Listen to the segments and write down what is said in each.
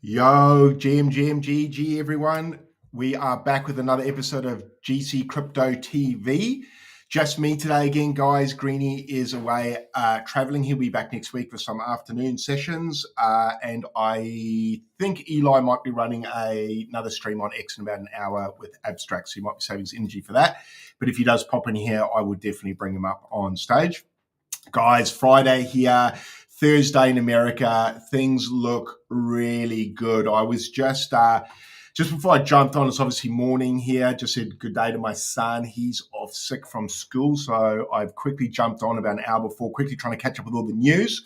Yo, GG everyone. We are back with another episode of GC Crypto TV. Just me today again, guys. Greenie is away traveling. He'll be back next week for some afternoon sessions. And I think Eli might be running another stream on X in about an hour with Abstract, so he might be saving his energy for that. But if he does pop in here, I would definitely bring him up on stage. Guys, Friday here, Thursday in America, things look really good. I was just before I jumped on, it's obviously morning here, just said good day to my son. He's off sick from school, so I've quickly jumped on about an hour before, quickly trying to catch up with all the news.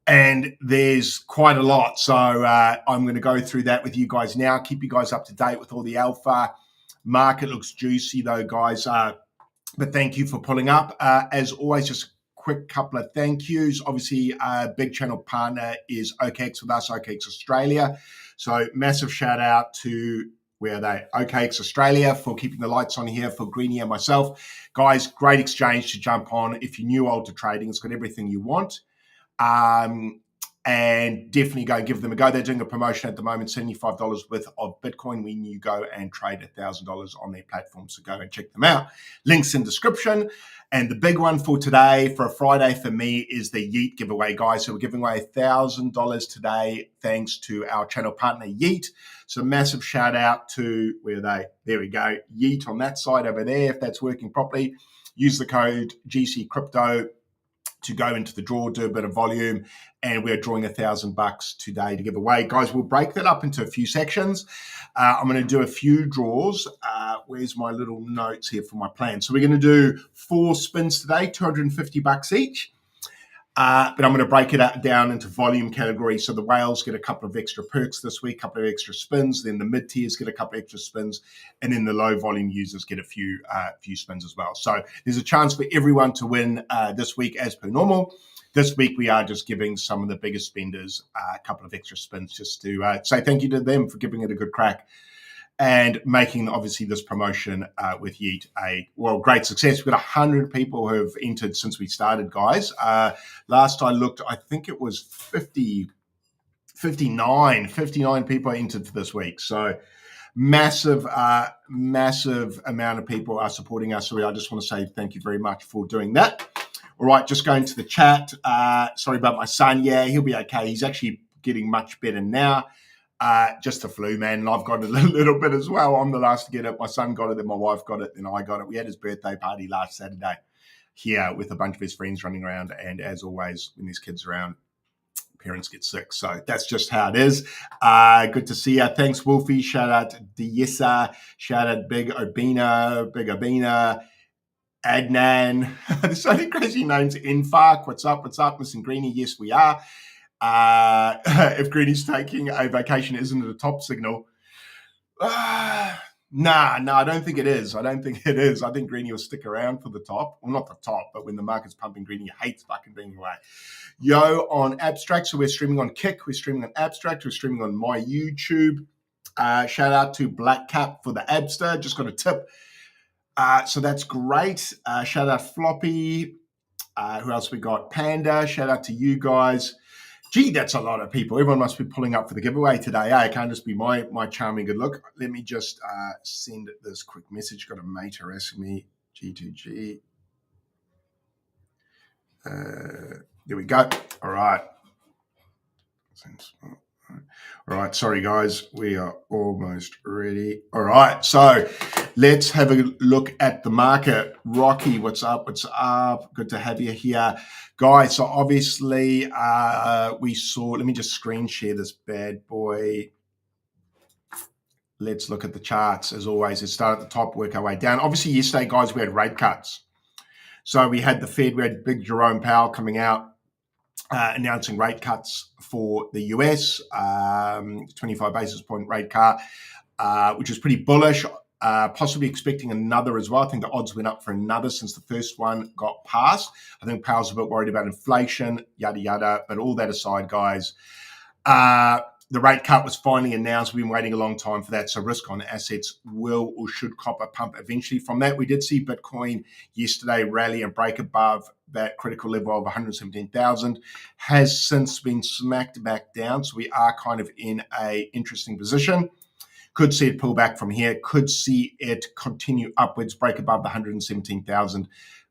And there's quite a lot, so I'm going to go through that with you guys now, keep you guys up to date with all the alpha. Market looks juicy though, guys, but thank you for pulling up. As always, just quick couple of thank yous. Obviously, big channel partner is OKX with us, OKX Australia. So massive shout out to, where are they? OKX Australia for keeping the lights on here for Greenie and myself. Guys, great exchange to jump on. If you're new old to trading, it's got everything you want. And definitely go give them a go. They're doing a promotion at the moment, $75 worth of Bitcoin when you go and trade $1,000 on their platform. So go and check them out. Links in description. And the big one for today, for a Friday for me, is the Yeet giveaway, guys. So we're giving away $1,000 today, thanks to our channel partner, Yeet. So massive shout out to, where are they? There we go. Yeet on that side over there, if that's working properly. Use the code GC Crypto to go into the draw, do a bit of volume, and we're drawing $1,000 today to give away. Guys, we'll break that up into a few sections. I'm going to do a few draws. Where's my little notes here for my plan? So we're going to do 4 spins today, $250 each. But I'm going to break it down into volume categories. So the whales get a couple of extra perks this week, a couple of extra spins. Then the mid-tiers get a couple of extra spins. And then the low-volume users get a few spins as well. So there's a chance for everyone to win this week as per normal. This week, we are just giving some of the biggest spenders a couple of extra spins just to say thank you to them for giving it a good crack and making, obviously, this promotion with Yeet a, great success. We've got 100 people who have entered since we started, guys. Last I looked, I think it was 59 people entered for this week. So massive amount of people are supporting us. So I just want to say thank you very much for doing that. All right, just going to the chat. Sorry about my son. Yeah, he'll be okay. He's actually getting much better now. Just the flu, man. And I've got it a little bit as well. I'm the last to get it. My son got it, then my wife got it, then I got it. We had his birthday party last Saturday here with a bunch of his friends running around. And as always, when there's kids around, parents get sick. So that's just how it is. Good to see you. Thanks, Wolfie. Shout out to Diessa. Shout out Big Obina. Adnan. There's so many crazy names. Infark. What's up? Missing Greenie? Yes, we are. If Greenie's taking a vacation, isn't it a top signal? No, I don't think it is. I think Greenie will stick around for the top. Well, not the top, but when the market's pumping, Greenie hates fucking being away. Yo, on Abstract. So we're streaming on Kick. We're streaming on Abstract. We're streaming on my YouTube. Shout out to Black Cap for the Abster. Just got a tip. So that's great. Shout out Floppy. Who else we got? Panda. Shout out to you guys. Gee, that's a lot of people. Everyone must be pulling up for the giveaway today. It can't just be my charming good look. Let me just send this quick message. Got a mate harassing me. G2G. There we go. All right. All right, sorry guys, we are almost ready. All right, so let's have a look at the market. Rocky, what's up? Good to have you here. Guys, so obviously we saw, let me just screen share this bad boy. Let's look at the charts. As always, it started at the top, work our way down. Obviously yesterday, guys, we had rate cuts. So we had the Fed, we had big Jerome Powell coming out, announcing rate cuts for the US, 25 basis point rate cut. which is pretty bullish. Possibly expecting another as well. I think the odds went up for another since the first one got passed. I think Powell's a bit worried about inflation, yada, yada. But all that aside, guys, the rate cut was finally announced. We've been waiting a long time for that. So risk on assets will or should cop a pump eventually from that. We did see Bitcoin yesterday rally and break above that critical level of 117,000, has since been smacked back down. So we are kind of in a interesting position. Could see it pull back from here, could see it continue upwards, break above the 117,000,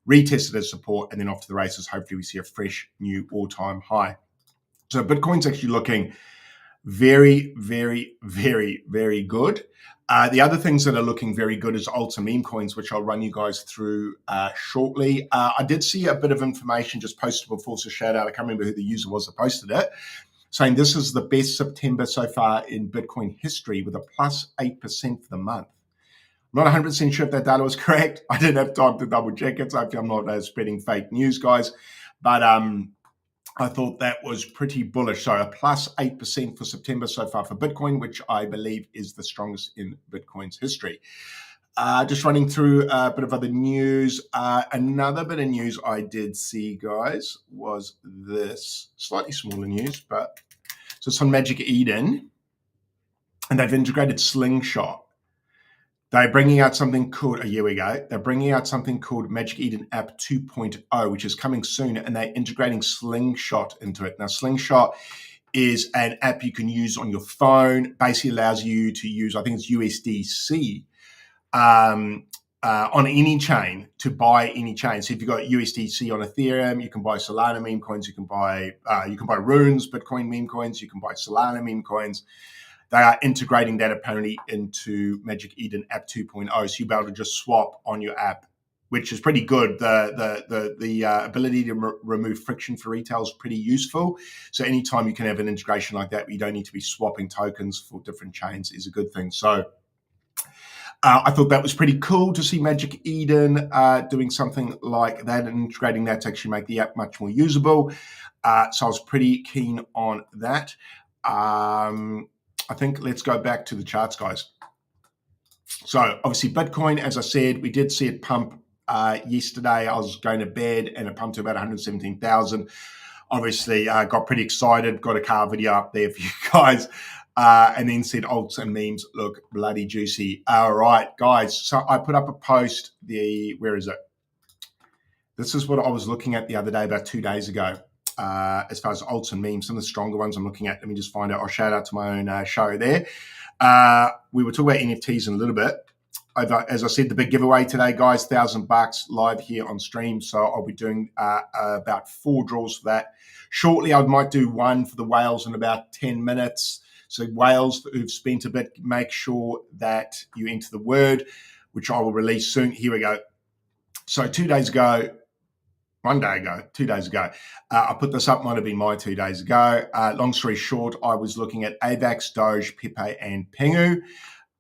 retest it as support, and then off to the races. Hopefully we see a fresh new all-time high. So Bitcoin's actually looking very, very, very, very good. The other things that are looking very good is alts and meme coins, which I'll run you guys through shortly. I did see a bit of information just posted before, so shout out. I can't remember who the user was that posted it, saying this is the best September so far in Bitcoin history with a plus 8% for the month. I'm not 100% sure if that data was correct. I didn't have time to double check it, so hopefully I'm not spreading fake news, guys. But I thought that was pretty bullish. So a plus 8% for September so far for Bitcoin, which I believe is the strongest in Bitcoin's history. Just running through a bit of other news. Another bit of news I did see, guys, was this slightly smaller news, but so it's on Magic Eden, and they've integrated Slingshot. They're bringing out something called, here we go. They're bringing out something called Magic Eden App 2.0, which is coming soon, and they're integrating Slingshot into it. Now, Slingshot is an app you can use on your phone. Basically allows you to use, I think it's USDC, on any chain to buy any chain. So if you've got USDC on Ethereum, you can buy Solana meme coins. You can buy Runes Bitcoin meme coins. You can buy Solana meme coins. They are integrating that apparently into Magic Eden App 2.0, so you'll be able to just swap on your app, which is pretty good. The ability to remove friction for retail is pretty useful. So anytime you can have an integration like that, where you don't need to be swapping tokens for different chains, is a good thing. So I thought that was pretty cool to see Magic Eden doing something like that and integrating that to actually make the app much more usable. So I was pretty keen on that. I think let's go back to the charts, guys. So obviously Bitcoin, as I said, we did see it pump yesterday. I was going to bed and it pumped to about 117,000. Obviously got pretty excited, got a car video up there for you guys. And then said alts and memes look bloody juicy. All right, guys. So I put up a post. Where is it? This is what I was looking at the other day, about 2 days ago. As far as alts and memes, some of the stronger ones I'm looking at. Let me just find out. I'll shout out to my own show there. We were talking about NFTs in a little bit. As I said, the big giveaway today, guys, $1,000 live here on stream. So I'll be doing about 4 draws for that. Shortly, I might do one for the whales in about 10 minutes. So whales who've spent a bit, make sure that you enter the word, which I will release soon. Here we go. So 2 days ago, 1 day ago, 2 days ago, I put this up, might have been my 2 days ago. Long story short, I was looking at AVAX, Doge, Pepe, and Pengu.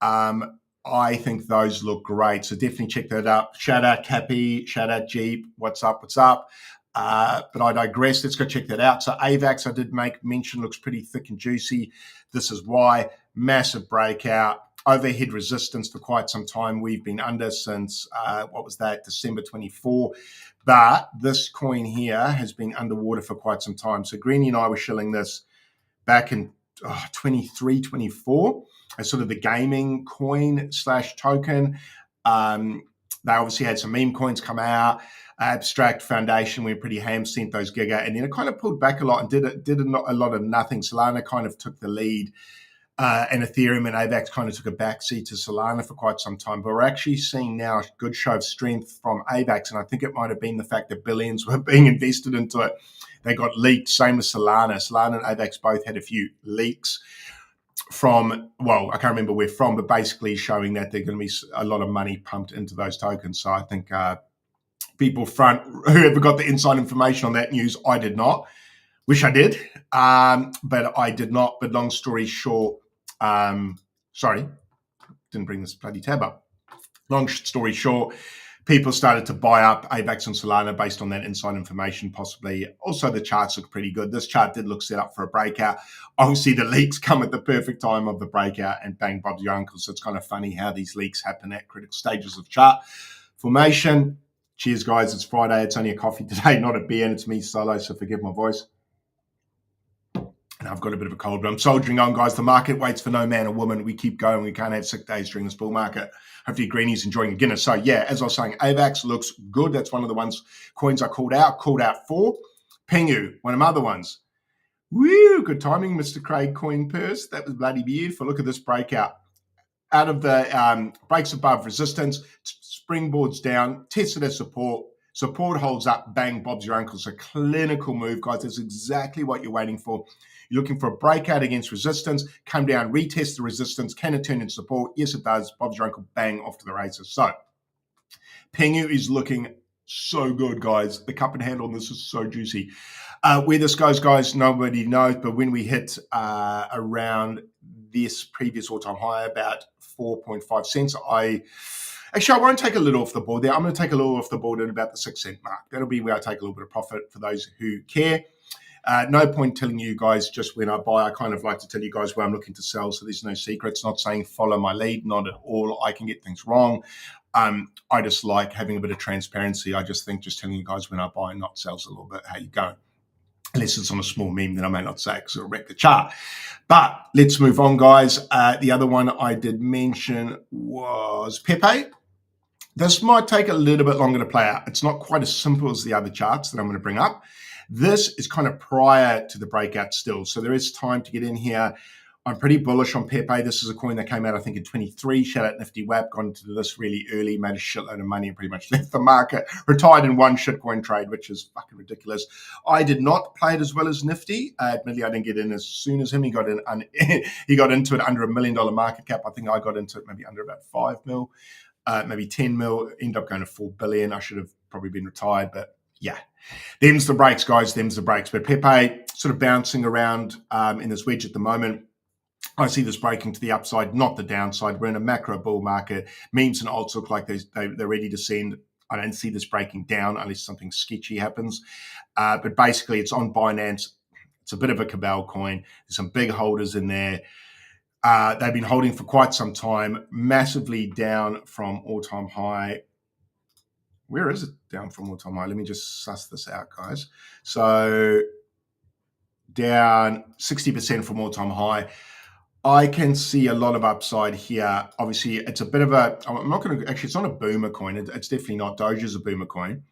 I think those look great. So definitely check that out. Shout out Cappy, shout out Jeep. What's up? What's up? But I digress. Let's go check that out. So AVAX, I did make mention, looks pretty thick and juicy. This is why. Massive breakout. Overhead resistance for quite some time. We've been under since, December 24. But this coin here has been underwater for quite some time. So Greenie and I were shilling this back in 23, 24 as sort of the gaming coin / token. They obviously had some meme coins come out. Abstract Foundation went pretty ham, sent those giga, and then it kind of pulled back a lot and did a lot of nothing. Solana kind of took the lead, and Ethereum and AVAX kind of took a backseat to Solana for quite some time. But we're actually seeing now a good show of strength from AVAX, and I think it might have been the fact that billions were being invested into it. They got leaked, same with Solana. Solana and AVAX both had a few leaks from, well, I can't remember where from, but basically showing that there's going to be a lot of money pumped into those tokens. So I think people whoever got the inside information on that news, I did not. Wish I did, but I did not. But long story short, sorry, didn't bring this bloody tab up. Long story short, people started to buy up AVAX and Solana based on that inside information, possibly. Also, the charts look pretty good. This chart did look set up for a breakout. Obviously, the leaks come at the perfect time of the breakout, and bang, Bob's your uncle. So it's kind of funny how these leaks happen at critical stages of chart formation. Cheers, guys. It's Friday. It's only a coffee today, not a beer, and it's me solo, so forgive my voice. And I've got a bit of a cold, but I'm soldiering on, guys. The market waits for no man or woman. We keep going. We can't have sick days during this bull market. Hopefully, Greeny's enjoying a Guinness. So, yeah, as I was saying, AVAX looks good. That's one of the coins I called out for. Pingu, one of my other ones. Woo, good timing, Mr. Craig Coin Purse. That was bloody beautiful. Look at this breakout. Out of the breaks above resistance, springboards down, tested as support. Support holds up, bang, Bob's your uncle. So clinical move, guys. That's exactly what you're waiting for. You're looking for a breakout against resistance, come down, retest the resistance. Can it turn into support? Yes, it does. Bob's your uncle, bang, off to the races. So Pingu is looking so good, guys. The cup and handle on this is so juicy. Where this goes, guys, nobody knows. But when we hit around this previous all-time high, about 4.5 cents, I won't take a little off the board there. I'm going to take a little off the board at about the 6 cent mark. That'll be where I take a little bit of profit for those who care. No point telling you guys just when I buy. I kind of like to tell you guys where I'm looking to sell, so there's no secrets. Not saying follow my lead, not at all. I can get things wrong. I just like having a bit of transparency. I just think just telling you guys when I buy and not sell is a little bit how you go. Unless it's on a small meme, then I may not say because it'll wreck the chart. But let's move on, guys. The other one I did mention was Pepe. This might take a little bit longer to play out. It's not quite as simple as the other charts that I'm going to bring up. This is kind of prior to the breakout still. So there is time to get in here. I'm pretty bullish on Pepe. This is a coin that came out, I think, in 23. Shout out Nifty WAP. Got into this really early, made a shitload of money and pretty much left the market. Retired in one shitcoin trade, which is fucking ridiculous. I did not play it as well as Nifty. Admittedly, I didn't get in as soon as him. He got into it under $1 million market cap. I think I got into it maybe under about 5 mil, maybe 10 mil. Ended up going to 4 billion. I should have probably been retired, but yeah. Them's the breaks, guys. Them's the breaks. But Pepe sort of bouncing around in this wedge at the moment. I see this breaking to the upside, not the downside. We're in a macro bull market. Memes and alts look like they're ready to send. I don't see this breaking down unless something sketchy happens. But basically, it's on Binance. It's a bit of a cabal coin. There's some big holders in there. They've been holding for quite some time, massively down from all-time high. Where is it down from all-time high? Let me just suss this out, guys. So down 60% from all-time high. I can see a lot of upside here. Obviously, it's a bit of a, I'm not going to, actually, it's not a boomer coin. It's definitely not. Doge is a boomer coin.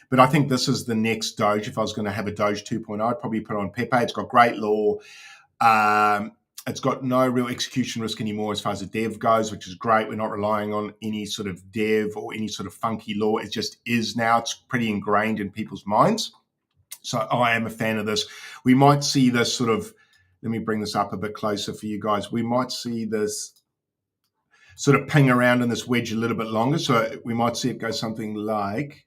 But I think this is the next Doge. If I was going to have a Doge 2.0, I'd probably put it on Pepe. It's got great law. It's got no real execution risk anymore as far as the dev goes, which is great. We're not relying on any sort of dev or any sort of funky law. It just is now. It's pretty ingrained in people's minds. So I am a fan of this. We might see this sort of, let me bring this up a bit closer for you guys. We might see this sort of ping around in this wedge a little bit longer. So we might see it go something like,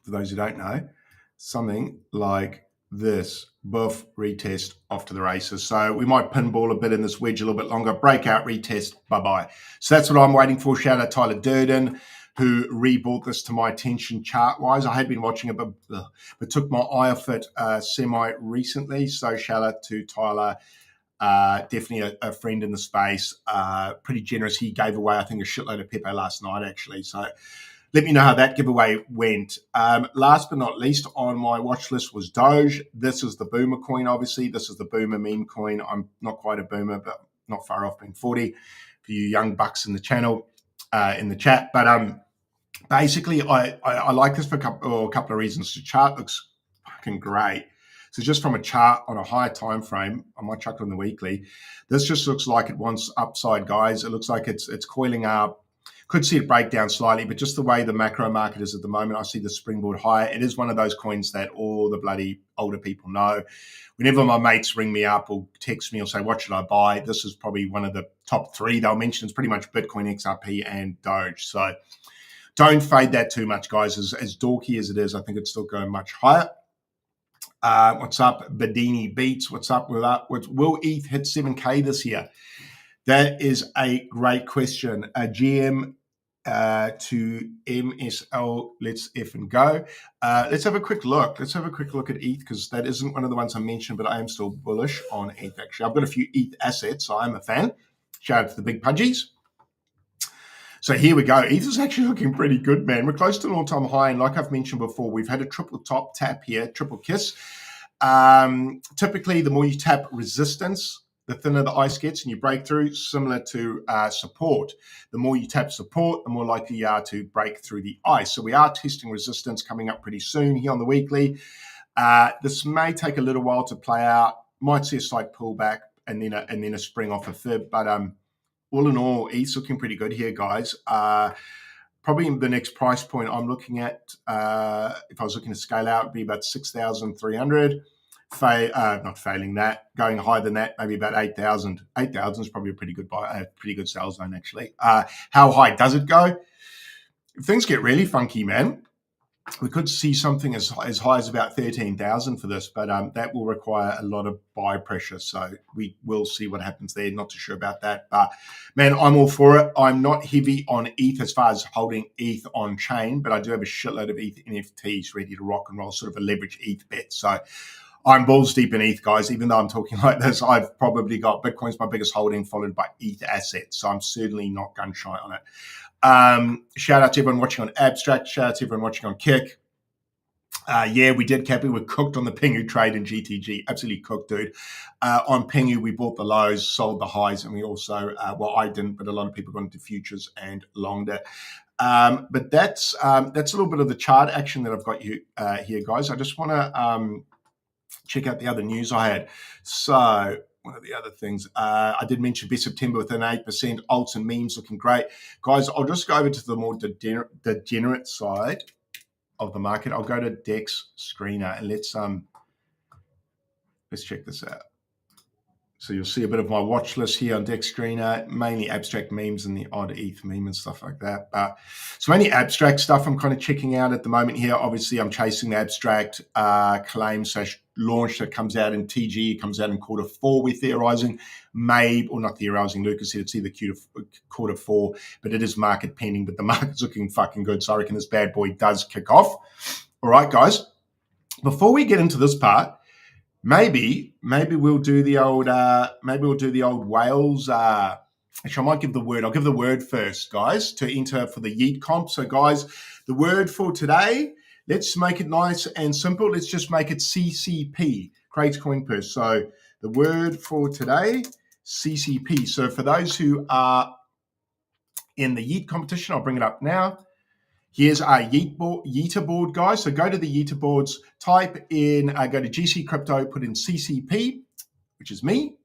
for those who don't know, something like this. Buff, retest, off to the races. So we might pinball a bit in this wedge a little bit longer. Breakout, retest, bye-bye. So that's what I'm waiting for. Shout out Tyler Durden, who rebrought this to my attention chart-wise. I had been watching it, but took my eye off it semi-recently. So shout out to Tyler. Definitely a friend in the space. Pretty generous. He gave away, I think, a shitload of Pepe last night, actually. So let me know how that giveaway went. Last but not least on my watch list was Doge. This is the boomer coin, obviously. This is the boomer meme coin. I'm not quite a boomer, but not far off being 40 for you young bucks in the channel, in the chat. But basically, I like this for a couple of reasons. The chart looks fucking great. So just from a chart on a higher time frame, I might chuck it on the weekly. This just looks like it wants upside, guys. It looks like it's coiling up. Could see it break down slightly, but just the way the macro market is at the moment, I see the springboard higher. It is one of those coins that all the bloody older people know. Whenever my mates ring me up or text me or say, what should I buy? This is probably one of the top three they'll mention. It's pretty much Bitcoin, XRP, and Doge. So don't fade that too much, guys. As dorky as it is, I think it's still going much higher. What's up, Bedini Beats? What's up with that? Will ETH hit 7K this year? That is a great question. GM to MSL. Let's effing go. Let's have a quick look. Let's have a quick look at ETH, because that isn't one of the ones I mentioned, but I am still bullish on ETH, actually. I've got a few ETH assets, so I'm a fan. Shout out to the big pudgies. So here we go. ETH is actually looking pretty good, man. We're close to an all-time high, and like I've mentioned before, we've had a triple top tap here, triple kiss. Typically, the more you tap resistance, the thinner the ice gets and you break through, similar to support. The more you tap support, the more likely you are to break through the ice. So we are testing resistance coming up pretty soon here on the weekly. This may take a little while to play out. Might see a slight pullback and then a spring off a fib. But all in all, ETH's looking pretty good here, guys. Probably the next price point I'm looking at, if I was looking to scale out, would be about 6,300. Not failing that, going higher than that, maybe about 8,000. 8,000 is probably a pretty good buy, pretty good sales zone, actually. How high does it go? If things get really funky, man, we could see something as high as about 13,000 for this, but that will require a lot of buy pressure. So we will see what happens there. Not too sure about that, but man, I'm all for it. I'm not heavy on ETH as far as holding ETH on chain, but I do have a shitload of ETH NFTs ready to rock and roll, sort of a leverage ETH bet. So I'm balls deep in ETH, guys. Even though I'm talking like this, I've probably got Bitcoin's my biggest holding, followed by ETH assets. So I'm certainly not gun shy on it. Shout out to everyone watching on Abstract. Shout out to everyone watching on Kick. Yeah, we did, Cappy. We're cooked on the Pingu trade in GTG. Absolutely cooked, dude. On Pingu, we bought the lows, sold the highs, and we also, well, I didn't, but a lot of people got into futures and longed it. But that's a little bit of the chart action that I've got you here, guys. I just want to check out the other news I had. So one of the other things, I did mention best September with an 8%, alts and memes looking great. Guys, I'll just go over to the more degenerate side of the market. I'll go to Dex Screener and let's check this out. So you'll see a bit of my watch list here on Dex Screener, mainly abstract memes and the odd ETH meme and stuff like that. So any abstract stuff I'm kind of checking out at the moment here. Obviously, I'm chasing the abstract claim / launch that comes out in TG. It comes out in Q4 with theorizing. Maybe, or not theorizing, Lucas said it's either Q4, but it is market pending, but the market's looking fucking good. So I reckon this bad boy does kick off. All right, guys. Before we get into this part, Maybe we'll do the old whales. Actually, I might give the word. I'll give the word first, guys, to enter for the Yeet comp. So, guys, the word for today. Let's make it nice and simple. Let's just make it CCP, Craig's Coin Purse. So, the word for today, CCP. So, for those who are in the Yeet competition, I'll bring it up now. Here's our Yeeter board, guys. So go to the Yeeter boards, type in, go to GC Crypto, put in CCP, which is me,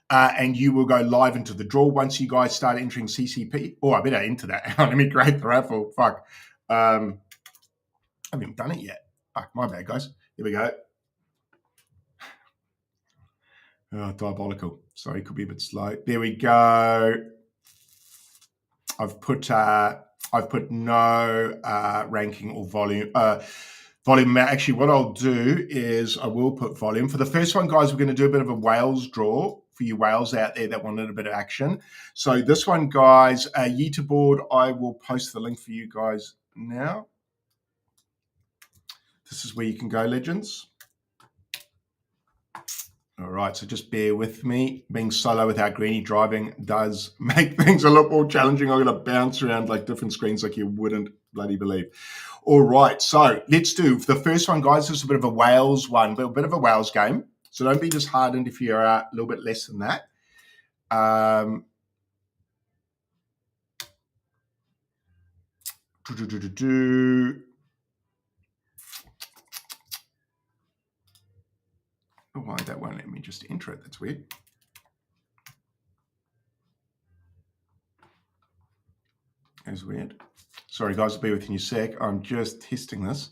and you will go live into the draw once you guys start entering CCP. Oh, I better enter that. Let me create the raffle. Fuck. I haven't even done it yet. Fuck, my bad, guys. Here we go. Oh, diabolical. Sorry, could be a bit slow. There we go. I've put no ranking or volume. Volume. Actually, what I'll do is I will put volume. For the first one, guys, we're going to do a bit of a whales draw for you whales out there that wanted a bit of action. So this one, guys, Yeeter board, I will post the link for you guys now. This is where you can go, legends. All right, so just bear with me. Being solo without Greenie driving does make things a lot more challenging. I'm going to bounce around like different screens like you wouldn't bloody believe. All right, so let's do the first one, guys. This is a bit of a whales one, but a bit of a whales game. So don't be disheartened if you're a little bit less than that. Why that won't let me just enter it? That's weird. That's weird. Sorry, guys, I'll be with you in a sec. I'm just testing this.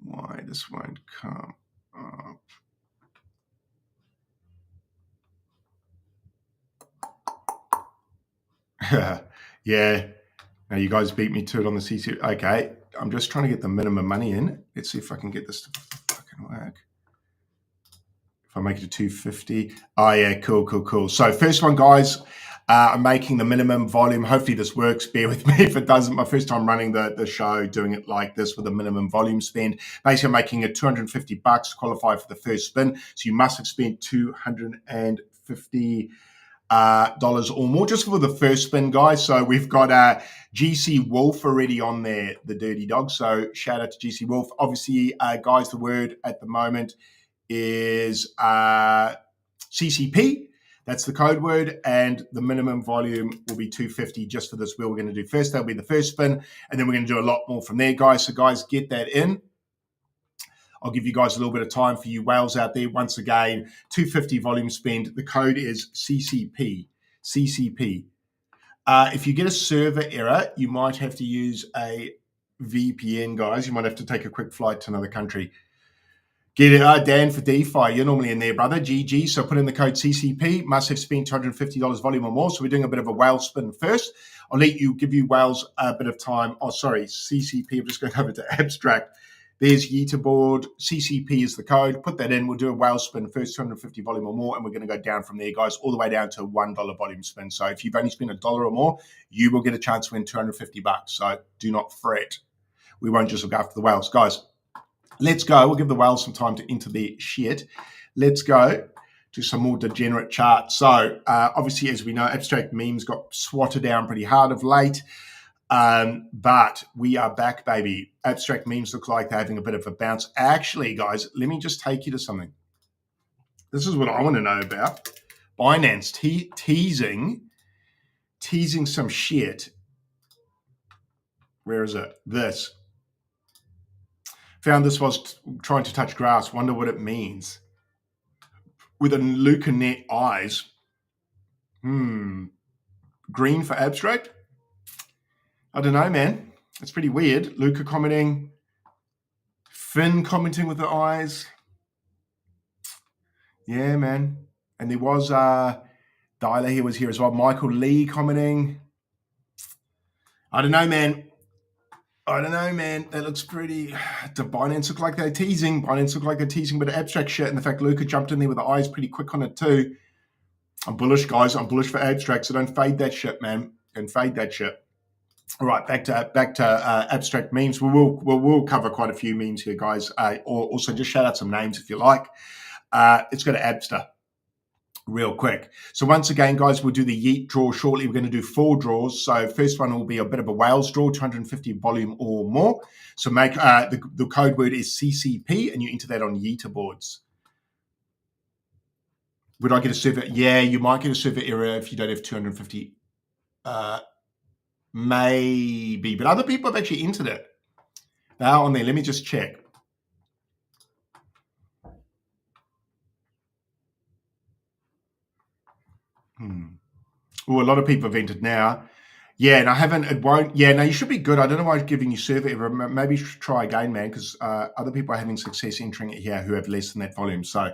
Why this won't come up. Yeah. Now you guys beat me to it on the CC. Okay. I'm just trying to get the minimum money in. Let's see if I can get this to fucking work. If I make it to 250. Oh, yeah, cool. So first one, guys, I'm making the minimum volume. Hopefully this works. Bear with me if it doesn't. My first time running the show, doing it like this with a minimum volume spend. Basically, I'm making it $250 to qualify for the first spin. So you must have spent $250 dollars or more just for the first spin, guys. So we've got GC Wolf already on there, the dirty dog. So shout out to GC Wolf. Obviously, guys, the word at the moment is CCP. That's the code word, and the minimum volume will be 250 just for this wheel we're going to do first. That'll be the first spin, and then we're going to do a lot more from there, guys. So, guys, get that in. I'll give you guys a little bit of time for you whales out there. Once again, 250 volume spend. The code is CCP. CCP. If you get a server error, you might have to use a VPN, guys. You might have to take a quick flight to another country. Get it, Dan for DeFi. You're normally in there, brother. GG. So put in the code CCP. Must have spent $250 volume or more. So we're doing a bit of a whale spin first. I'll give you whales a bit of time. Oh, sorry, CCP. I'm just going over to abstract. There's Yeeterboard. CCP is the code. Put that in. We'll do a whale spin first, 250 volume or more, and we're going to go down from there, guys, all the way down to a $1 volume spin. So if you've only spent $1 or more, you will get a chance to win $250. So do not fret. We won't just look after the whales, guys. Let's go. We'll give the whales some time to enter their shit. Let's go to some more degenerate charts. So obviously, as we know, abstract memes got swatted down pretty hard of late. But we are back, baby. Abstract memes look like they're having a bit of a bounce. Actually, guys, let me just take you to something. This is what I want to know about. Binance teasing some shit. Where is it? This. Found this was trying to touch grass. Wonder what it means. With a Luca net eyes. Green for abstract? I don't know, man. It's pretty weird. Luca commenting. Finn commenting with the eyes. Yeah, man. And there was Dyler here was here as well. Michael Lee commenting. I don't know, man. That looks pretty. The Binance look like they're teasing. But abstract shit. And the fact Luca jumped in there with the eyes pretty quick on it too. I'm bullish, guys. I'm bullish for abstract. So don't fade that shit, man. Don't fade that shit. All right, back to abstract memes. We'll cover quite a few memes here, guys. Or also just shout out some names if you like. Let's go to Abster real quick. So once again, guys, we'll do the Yeet draw shortly. We're going to do 4 draws. So first one will be a bit of a whales draw, 250 volume or more. So make the code word is CCP, and you enter that on Yeeterboards. Would I get a server? Yeah, you might get a server error if you don't have 250. Maybe, but other people have actually entered it. Now on there, let me just check. Oh, a lot of people have entered now. Yeah, and I haven't, it won't. Yeah, no, you should be good. I don't know why it's giving you server error. Maybe you should try again, man, because other people are having success entering it here who have less than that volume. So,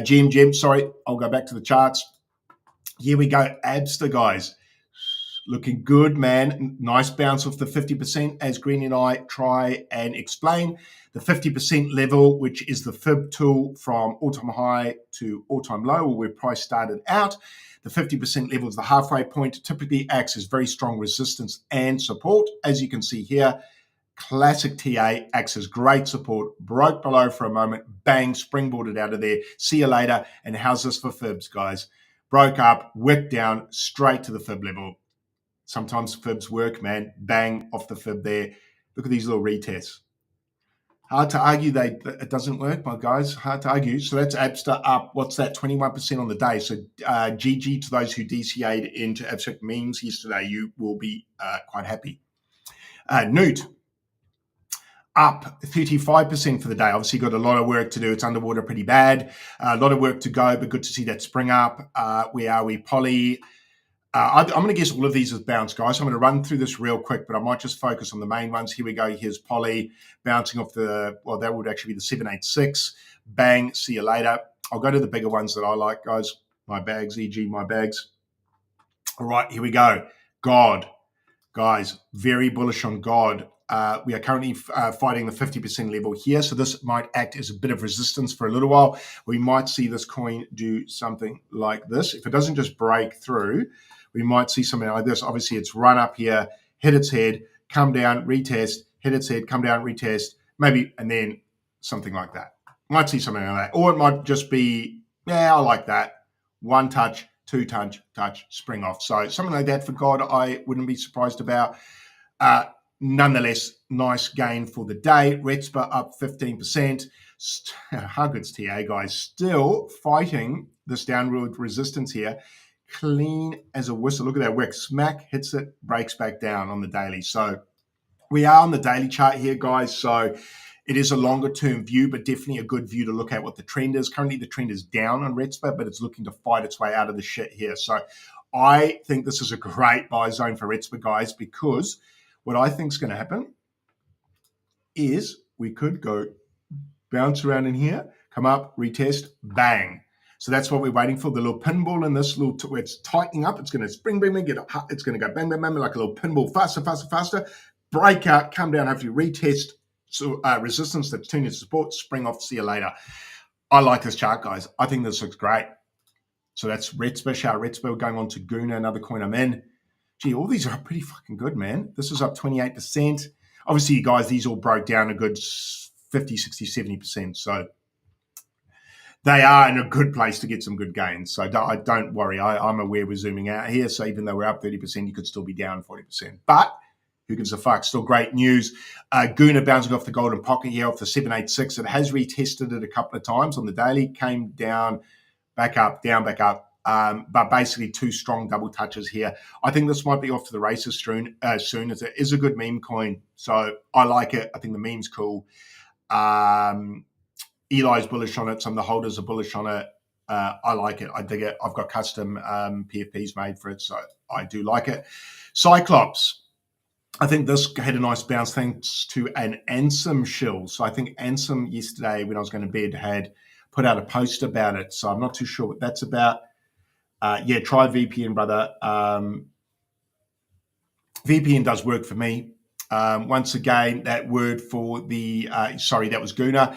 Jim, sorry, I'll go back to the charts. Here we go. Abster, guys. Looking good, man. Nice bounce off the 50%, as Green and I try and explain. The 50% level, which is the fib tool from all-time high to all-time low, or where price started out. The 50% level is the halfway point. Typically acts as very strong resistance and support. As you can see here, classic TA acts as great support. Broke below for a moment. Bang, springboarded out of there. See you later. And how's this for fibs, guys? Broke up, whipped down, straight to the fib level. Sometimes fibs work, man. Bang, off the fib there. Look at these little retests. Hard to argue it doesn't work, my guys. Hard to argue. So that's Abster up. What's that? 21% on the day. So GG to those who DCA'd into abstract memes yesterday. You will be quite happy. Newt up 35% for the day. Obviously got a lot of work to do. It's underwater pretty bad. A lot of work to go, but good to see that spring up. Where are we? Poly. I'm going to guess all of these as bounce, guys. So I'm going to run through this real quick, but I might just focus on the main ones. Here we go. Here's Poly bouncing off that would actually be the 786. Bang, see you later. I'll go to the bigger ones that I like, guys. My bags, e.g. my bags. All right, here we go. God. Guys, very bullish on God. we are currently fighting the 50% level here. So this might act as a bit of resistance for a little while. We might see this coin do something like this. If it doesn't just break through, we might see something like this. Obviously, it's run up here, hit its head, come down, retest, hit its head, come down, retest, maybe, and then something like that. Might see something like that. Or it might just be, yeah, I like that. One touch, two touch, spring off. So something like that for God, I wouldn't be surprised about. Nonetheless, nice gain for the day. RETSPA up 15%. How good's TA, guys? Still fighting this downward resistance here. Clean as a whistle. Look at that wick. Smack, hits it, breaks back down on the daily. So we are on the daily chart here, guys. So it is a longer term view, but definitely a good view to look at what the trend is. Currently, the trend is down on RETSPA, but it's looking to fight its way out of the shit here. So I think this is a great buy zone for RETSPA, guys, because what I think is going to happen is we could go bounce around in here, come up, retest, bang. So that's what we're waiting for. The little pinball in this little, where it's tightening up, it's going to spring, bang, bang, it's going to go bang, bang, bang, like a little pinball, faster, faster, faster, break out, come down, hopefully retest, so resistance that's tuned into support, spring off, see you later. I like this chart, guys. I think this looks great. So that's RETSPA, shout RETSPA. We're going on to Guna, another coin I'm in. Gee, all these are pretty fucking good, man. This is up 28%. Obviously, you guys, these all broke down a good 50, 60, 70%. So they are in a good place to get some good gains. So don't worry. I'm aware we're zooming out here. So even though we're up 30%, you could still be down 40%. But who gives a fuck? Still great news. Guna bouncing off the golden pocket here off the 786. It has retested it a couple of times on the daily. Came down, back up, down, back up. But basically two strong double touches here. I think this might be off to the races soon. It is a good meme coin. So I like it. I think the meme's cool. Eli's bullish on it. Some of the holders are bullish on it. I like it. I dig it. I've got custom PFPs made for it. So I do like it. Cyclops. I think this had a nice bounce thanks to an Ansem shill. So I think Ansem yesterday when I was going to bed had put out a post about it. So I'm not too sure what that's about. Yeah, try VPN, brother. VPN does work for me. Once again, that word for the, that was Guna.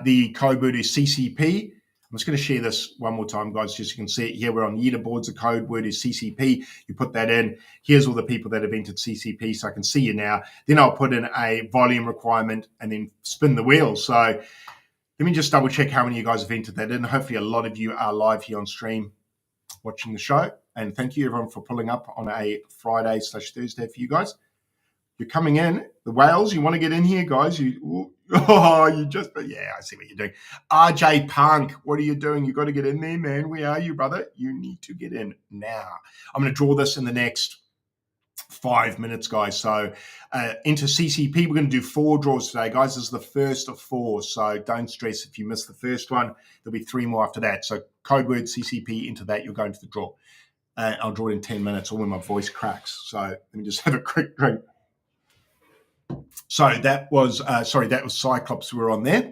The code word is CCP. I'm just going to share this one more time, guys, just so you can see it here. We're on leaderboards. The code word is CCP. You put that in. Here's all the people that have entered CCP, so I can see you now. Then I'll put in a volume requirement and then spin the wheel. So let me just double check how many of you guys have entered that in. Hopefully a lot of you are live here on stream watching the show. And thank you, everyone, for pulling up on a Friday/Thursday for you guys. You're coming in. The whales, you want to get in here, guys. I see what you're doing. RJ Punk, what are you doing? You got to get in there, man. Where are you, brother? You need to get in now. I'm going to draw this in the next 5 minutes, guys. So into CCP, we're going to do 4 draws today, guys. This is the first of 4. So don't stress if you miss the first one. There'll be 3 more after that. So code word CCP, into that, you'll go into the draw. I'll draw it in 10 minutes or when my voice cracks. So let me just have a quick drink. So that was Cyclops we were on there.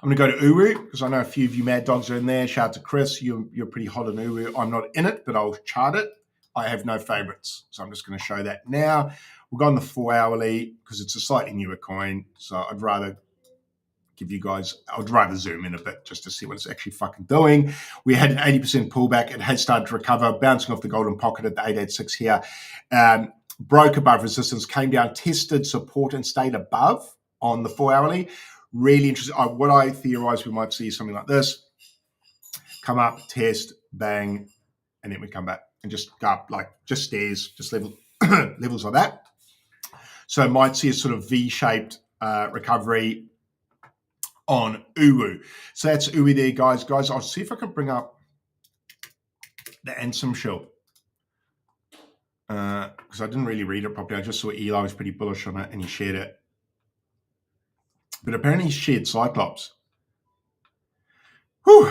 I'm going to go to Uru because I know a few of you mad dogs are in there. Shout out to Chris. You're pretty hot on Uru. I'm not in it, but I'll chart it. I have no favorites. So I'm just going to show that now. We'll go on the 4-hourly because it's a slightly newer coin. So I'd rather zoom in a bit just to see what it's actually fucking doing. We had an 80% pullback. It has started to recover, bouncing off the golden pocket at the 886 here. Broke above resistance, came down, tested support and stayed above on the 4-hourly. Really interesting. What I theorize we might see something like this. Come up, test, bang, and then we come back and just go up like just stairs, just levels like that. So might see a sort of V-shaped recovery on Uru. So that's Uru there, guys. Guys, I'll see if I can bring up the Ansem shill. Because I didn't really read it properly. I just saw Eli was pretty bullish on it and he shared it. But apparently he shared Cyclops. Whew.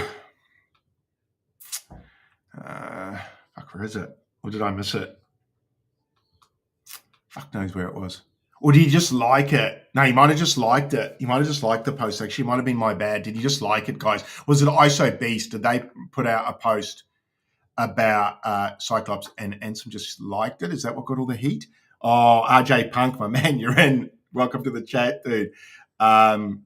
Fuck, where is it? Or did I miss it? Fuck knows where it was. Or did he just like it? No, he might have just liked it. He might have just liked the post. Actually, it might have been my bad. Did he just like it, guys? Was it ISO Beast? Did they put out a post about Cyclops and Ansem just liked it? Is that what got all the heat? Oh, RJ Punk, my man, you're in. Welcome to the chat, dude. No,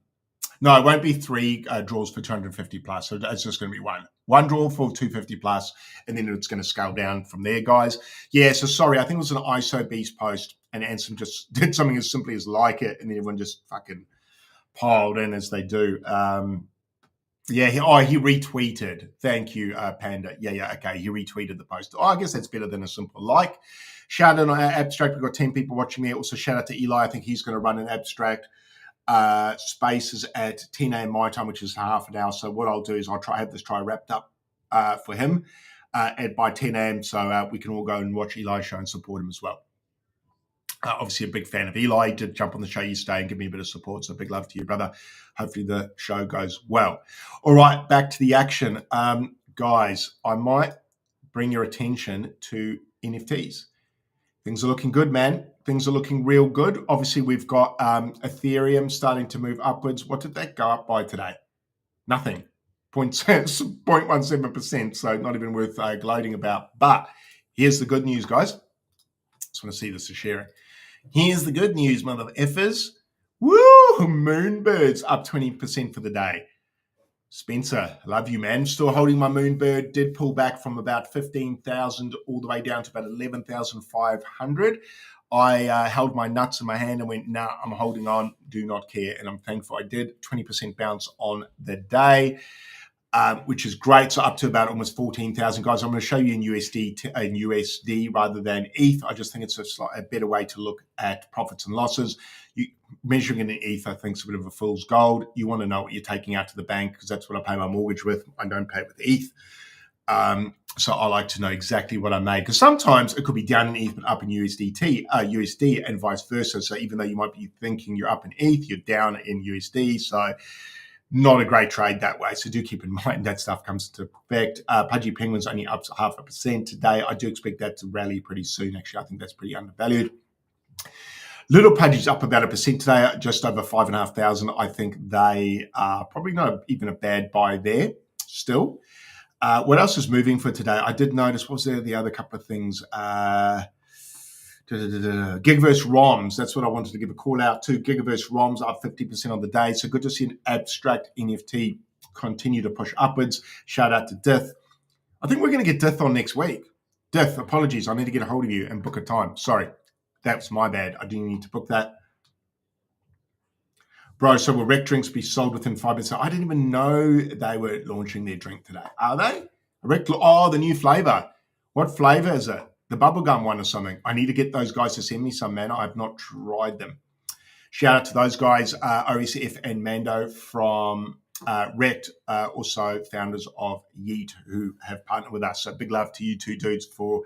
it won't be three draws for 250 plus. So it's just going to be one. One draw for 250 plus, and then it's going to scale down from there, guys. Yeah, so sorry, I think it was an ISO Beast post, and Ansem just did something as simply as like it, and then everyone just fucking piled in as they do. Yeah, he retweeted. Thank you, Panda. Yeah, okay. He retweeted the post. Oh, I guess that's better than a simple like. Shout out on Abstract. We've got 10 people watching there. Also, shout out to Eli. I think he's going to run an Abstract spaces at 10 a.m. my time, which is half an hour. So what I'll do is I'll have this try wrapped up for him by 10 a.m. So we can all go and watch Eli's show and support him as well. Obviously a big fan of Eli. He did jump on the show yesterday and give me a bit of support. So big love to you, brother. Hopefully the show goes well. All right, back to the action. Guys, I might bring your attention to NFTs. Things are looking good, man. Things are looking real good. Obviously, we've got Ethereum starting to move upwards. What did that go up by today? Nothing. 0.17%. So not even worth gloating about. But here's the good news, guys. Just want to see this as sharing. Here's the good news, mother effers. Woo! Moonbird's up 20% for the day. Spencer, love you, man. Still holding my Moonbird. Did pull back from about 15,000 all the way down to about 11,500. I held my nuts in my hand and went, nah, I'm holding on. Do not care. And I'm thankful I did. 20% bounce on the day. Which is great. So up to about almost 14,000, guys. I'm going to show you in USD rather than ETH. I just think it's a better way to look at profits and losses. Measuring it in ETH, I think, is a bit of a fool's gold. You want to know what you're taking out to the bank because that's what I pay my mortgage with. I don't pay it with ETH. So I like to know exactly what I made because sometimes it could be down in ETH but up in USD and vice versa. So even though you might be thinking you're up in ETH, you're down in USD. So not a great trade that way. So do keep in mind that stuff comes into effect. Pudgy Penguin's only up to 0.5% today. I do expect that to rally pretty soon. Actually, I think that's pretty undervalued. Little Pudgy's up about 1% today, just over 5,500. I think they are probably not even a bad buy there still. What else is moving for today? I did notice, what was there the other couple of things? Gigaverse ROMs, that's what I wanted to give a call out to. Gigaverse ROMs up 50% on the day. So good to see an abstract NFT continue to push upwards. Shout out to Dith. I think we're going to get Dith on next week. Dith, apologies. I need to get a hold of you and book a time. Sorry, that's my bad. I do need to book that. Bro, so will Rec drinks be sold within 5 minutes? I didn't even know they were launching their drink today. Are they? The new flavor. What flavor is it? The bubblegum one or something. I need to get those guys to send me some, man. I've not tried them. Shout out to those guys, OSF and Mando from Rect, also founders of Yeet, who have partnered with us. So big love to you two dudes for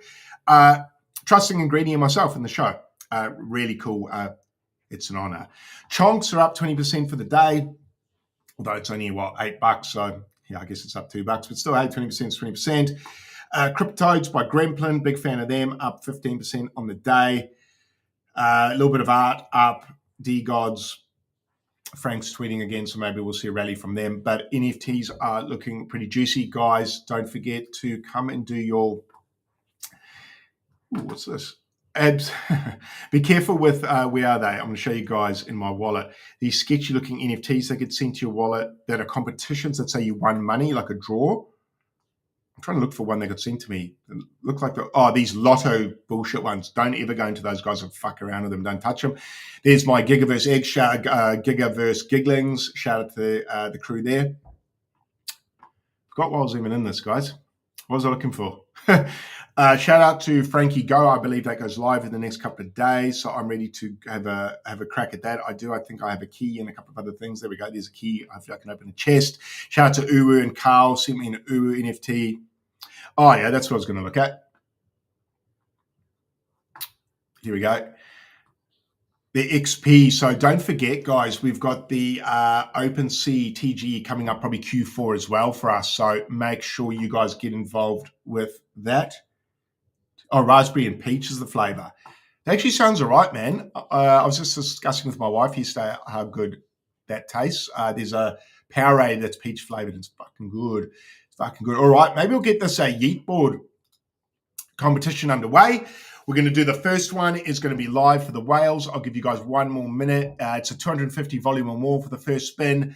trusting Ingredient and myself in the show. Really cool. It's an honor. Chonks are up 20% for the day, although it's only, $8. So, yeah, I guess it's up $2, but still, 20% is 20%. Cryptodes by Gremplin, big fan of them, up 15% on the day. A little bit of art up. D-Gods, Frank's tweeting again, so maybe we'll see a rally from them. But NFTs are looking pretty juicy. Guys, don't forget to come and do your... Ooh, what's this? Abs. Be careful with, where are they? I'm going to show you guys in my wallet. These sketchy looking NFTs that get sent to your wallet that are competitions that say you won money, like a draw. I'm trying to look for one that got sent to me. It looked like these lotto bullshit ones. Don't ever go into those guys and fuck around with them. Don't touch them. There's my Gigaverse Egg, Gigaverse Giglings. Shout out to the crew there. Forgot why I was even in this, guys. What was I looking for? Shout out to Frankie Go. I believe that goes live in the next couple of days, so I'm ready to have a crack at that. I think I have a key and a couple of other things. There we go. There's a key. Hopefully I can open a chest. Shout out to Uwu and Carl. Sent me an Uwu NFT. Oh, yeah, that's what I was going to look at. Here we go. The XP. So don't forget, guys, we've got the OpenSea TGE coming up, probably Q4 as well for us. So make sure you guys get involved with that. Oh, raspberry and peach is the flavor. It actually sounds all right, man. I was just discussing with my wife yesterday how good that tastes. There's a Powerade that's peach flavored. It's fucking good. All right, maybe we'll get this Yeet board competition underway. We're going to do the first one is going to be live for the whales. I'll give you guys 1 more minute. It's a 250 volume or more for the first spin.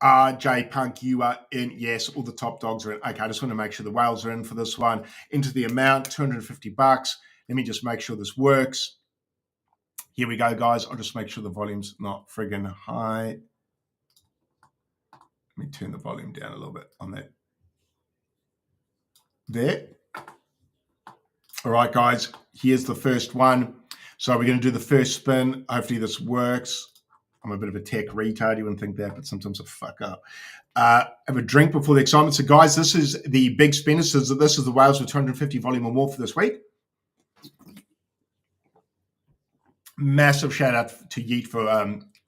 RJ Punk, you are in. Yes, all the top dogs are in. Okay, I just want to make sure the whales are in for this one. Into the amount, $250. Let me just make sure this works. Here we go, guys. I'll just make sure the volume's not friggin' high. Let me turn the volume down a little bit on that. There. All right, guys, here's the first one. So we're going to do the first spin. Hopefully this works. I'm a bit of a tech retard. You wouldn't think that, but sometimes I fuck up. Have a drink before the excitement. So, guys, this is the big spin. So this is the whales with 250 volume or more for this week. Massive shout out to Yeet for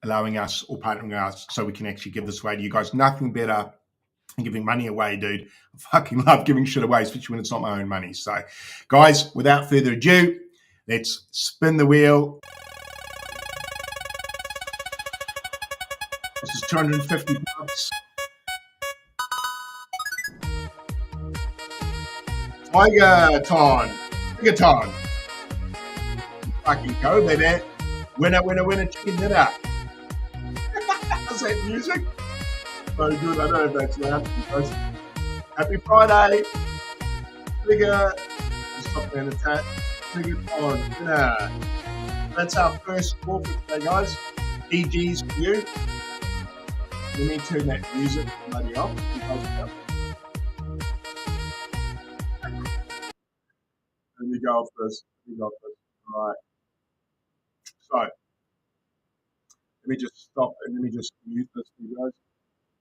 allowing us or partnering us so we can actually give this away to you guys. Nothing better than giving money away, dude. I fucking love giving shit away, especially when it's not my own money. So, guys, without further ado, let's spin the wheel. This is $250. Tiger Ton. Fucking go, baby. Winner, chicken dinner. How's that music? Very good. I don't know if that's loud. Happy Friday. Trigger. Just top down the tat. Trigger on. Winner. That's our first score for today, guys. DG's for you. Let me turn that music bloody off. Let me go off this. All right. So, let me just stop and let me just mute this for you guys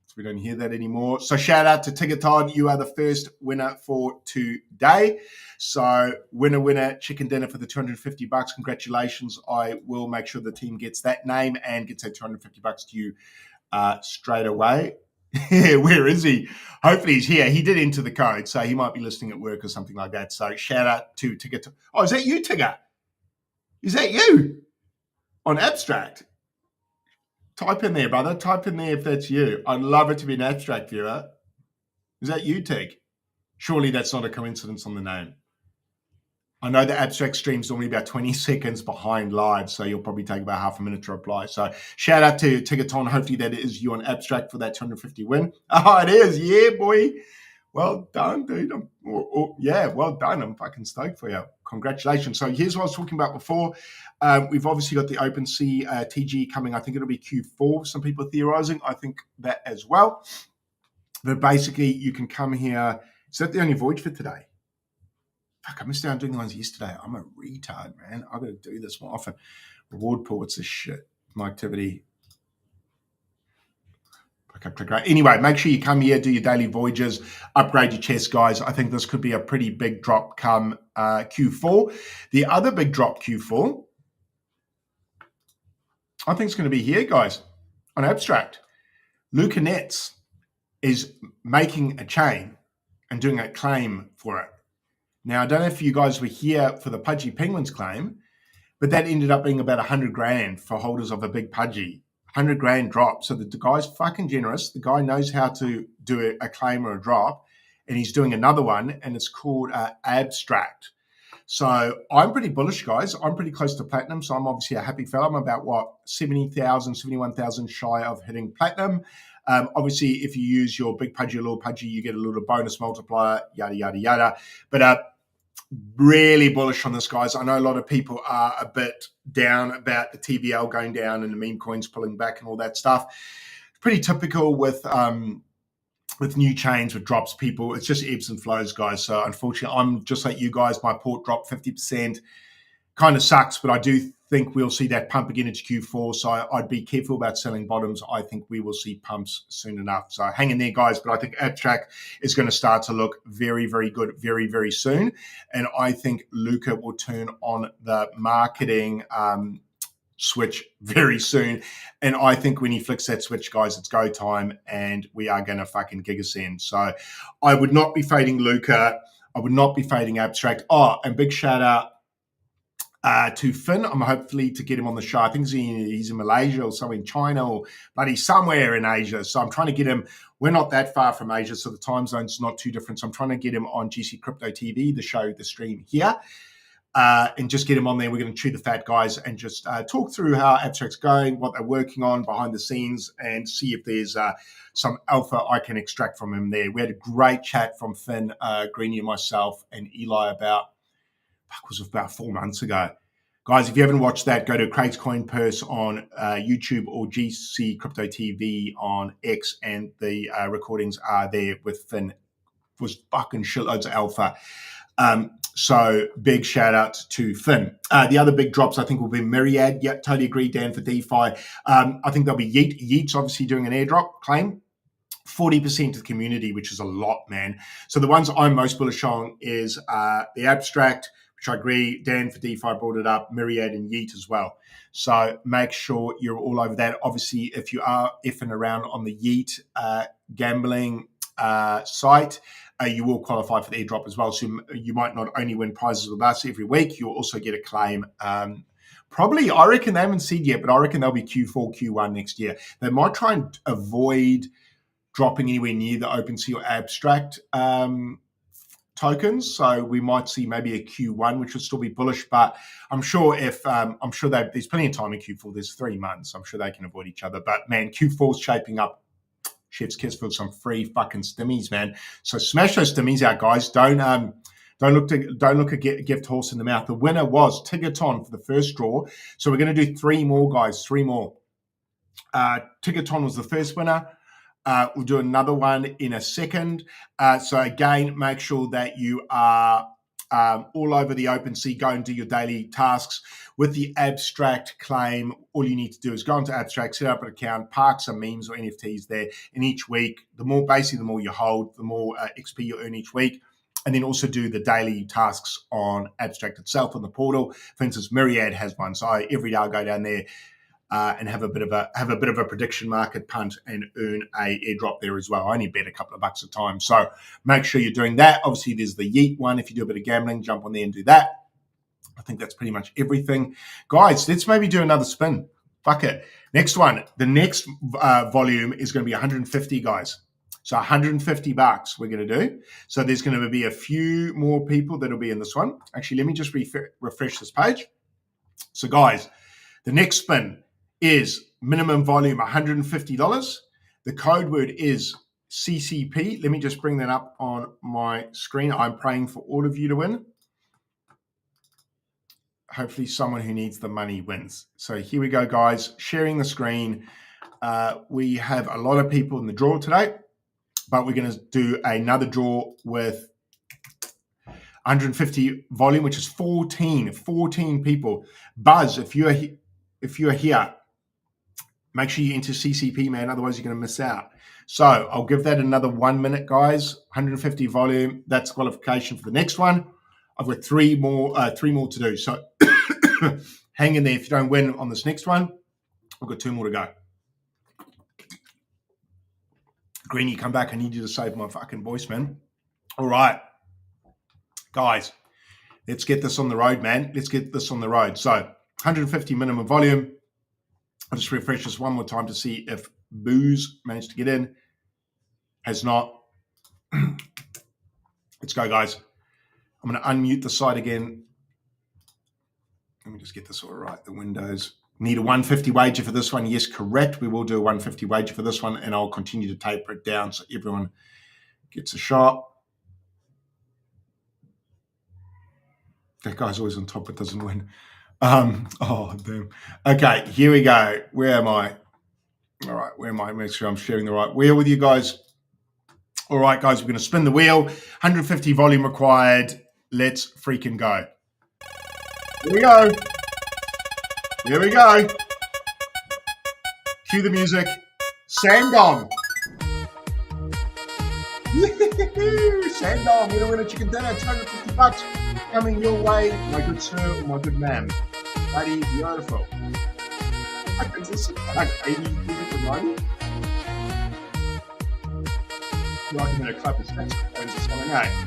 so we don't hear that anymore. So, shout out to Tiggerton. You are the first winner for today. So, winner, chicken dinner for the $250. Congratulations. I will make sure the team gets that name and gets that $250 to you straight away. Where is he? Hopefully he's here. He did enter the code, so he might be listening at work or something like that. So shout out to Tigger. Oh, is that you, Tigger? Is that you on Abstract? Type in there, brother. Type in there if that's you. I'd love it to be an Abstract viewer. Is that you, Tig? Surely that's not a coincidence on the name. I know the Abstract stream's normally about 20 seconds behind live, so you'll probably take about half a minute to reply. So shout out to Tiggerton. Hopefully that is you on Abstract for that 250 win. Oh, it is. Yeah, boy. Well done, dude. Well done. I'm fucking stoked for you. Congratulations. So here's what I was talking about before. We've obviously got the OpenSea TG coming. I think it'll be Q4. Some people are theorizing. I think that as well. But basically, you can come here. Is that the only voyage for today? Fuck, I missed out on doing the ones yesterday. I'm a retard, man. I've got to do this more often. Reward pool, what's this shit? My activity. Anyway, make sure you come here, do your daily voyages, upgrade your chest, guys. I think this could be a pretty big drop come Q4. The other big drop Q4, I think it's going to be here, guys, on Abstract. Luca Nets is making a chain and doing a claim for it. Now, I don't know if you guys were here for the Pudgy Penguins claim, but that ended up being about 100 grand for holders of a big Pudgy. 100 grand drop. So the guy's fucking generous. The guy knows how to do a claim or a drop, and he's doing another one, and it's called Abstract. So I'm pretty bullish, guys. I'm pretty close to platinum, so I'm obviously a happy fella. I'm about, 70,000, 71,000 shy of hitting platinum. Obviously, if you use your big Pudgy or little Pudgy, you get a little bonus multiplier, yada, yada, yada. But really bullish on this, guys. I know a lot of people are a bit down about the TVL going down and the Memecoins pulling back and all that stuff. It's pretty typical with new chains, with drops, people. It's just ebbs and flows, guys. So unfortunately, I'm just like you guys. My port dropped 50%. Kind of sucks, but I do think we'll see that pump again into Q4. So I'd be careful about selling bottoms. I think we will see pumps soon enough. So hang in there, guys. But I think Abstract is going to start to look very, very good very, very soon. And I think Luca will turn on the marketing switch very soon. And I think when he flicks that switch, guys, it's go time and we are going to fucking gigasend. So I would not be fading Luca. I would not be fading Abstract. Oh, and big shout out to Finn. I'm hopefully to get him on the show. I think he's in Malaysia or somewhere in China or bloody somewhere in Asia. So I'm trying to get him. We're not that far from Asia, so the time zone's not too different. So I'm trying to get him on GC Crypto TV, the show, the stream here, and just get him on there. We're going to chew the fat, guys, and just talk through how Abstract's going, what they're working on behind the scenes, and see if there's some alpha I can extract from him there. We had a great chat from Finn, Greeny, and myself, and Eli about 4 months ago. Guys, if you haven't watched that, go to Craig's Coin Purse on YouTube or GC Crypto TV on X, and the recordings are there with Finn. It was fucking shitloads of alpha. So big shout out to Finn. The other big drops I think will be Myriad. Yeah, totally agree, Dan, for DeFi. I think there'll be Yeet. Yeet's obviously doing an airdrop claim. 40% of the community, which is a lot, man. So the ones I'm most bullish on is the Abstract, which I agree. Dan for DeFi brought it up, Myriad and Yeet as well. So make sure you're all over that. Obviously, if you are effing around on the Yeet gambling site, you will qualify for the airdrop as well. So you might not only win prizes with us every week, you'll also get a claim. Probably, I reckon they haven't seen yet, but I reckon they'll be Q4, Q1 next year. They might try and avoid dropping anywhere near the OpenSea or Abstract tokens. So we might see maybe a Q1, which would still be bullish. But I'm sure there's plenty of time in Q4. There's 3 months. I'm sure they can avoid each other. But man, Q4 is shaping up. Chef's kiss for some free fucking stimmies, man. So smash those stimmies out, guys. Don't look a gift horse in the mouth. The winner was Tigaton for the first draw. So we're going to do 3 more, guys. 3 more. Tigaton was the first winner. We'll do another one in a second. So again, make sure that you are all over the OpenSea. Go and do your daily tasks with the Abstract claim. All you need to do is go into Abstract, set up an account, park some memes or NFTs there. And each week, the more you hold, the more XP you earn each week. And then also do the daily tasks on Abstract itself on the portal. For instance, Myriad has one. So every day I'll go down there and have a bit of a prediction market punt and earn a airdrop there as well. I only bet a couple of bucks a time. So make sure you're doing that. Obviously, there's the Yeet one. If you do a bit of gambling, jump on there and do that. I think that's pretty much everything. Guys, let's maybe do another spin. Fuck it. Next one. The next volume is going to be 150, guys. So 150 bucks we're going to do. So there's going to be a few more people that will be in this one. Actually, let me just refresh this page. So guys, the next spin is minimum volume $150. The code word is CCP. Let me just bring that up on my screen. I'm praying for all of you to win. Hopefully someone who needs the money wins. So here we go, guys. Sharing the screen. We have a lot of people in the draw today, but we're going to do another draw with 150 volume, which is 14 people. Buzz, if you're here, make sure you enter CCP, man. Otherwise, you're going to miss out. So I'll give that another 1 minute, guys. 150 volume. That's qualification for the next one. I've got 3 more to do. So hang in there. If you don't win on this next one, I've got 2 more to go. Greeny, come back. I need you to save my fucking voice, man. All right, guys, let's get this on the road, man. Let's get this on the road. So 150 minimum volume. I'll just refresh this one more time to see if Booze managed to get in. Has not. Let's go, guys. I'm going to unmute the site again. Let me just get this all right. The windows. Need a 150 wager for this one. Yes, correct. We will do a 150 wager for this one, and I'll continue to taper it down so everyone gets a shot. That guy's always on top but doesn't win. Oh, damn. Okay, here we go. Where am I? All right, where am I? Make sure I'm sharing the right wheel with you guys. All right, guys, we're going to spin the wheel. 150 volume required. Let's freaking go. Here we go. Here we go. Cue the music. Sandom. Sandom, you're going to win a chicken dinner. 250 bucks coming your way, my good sir, my good man. That is beautiful. I can just like 80 music and money. Like I'm going to clap his face coins or something, eh?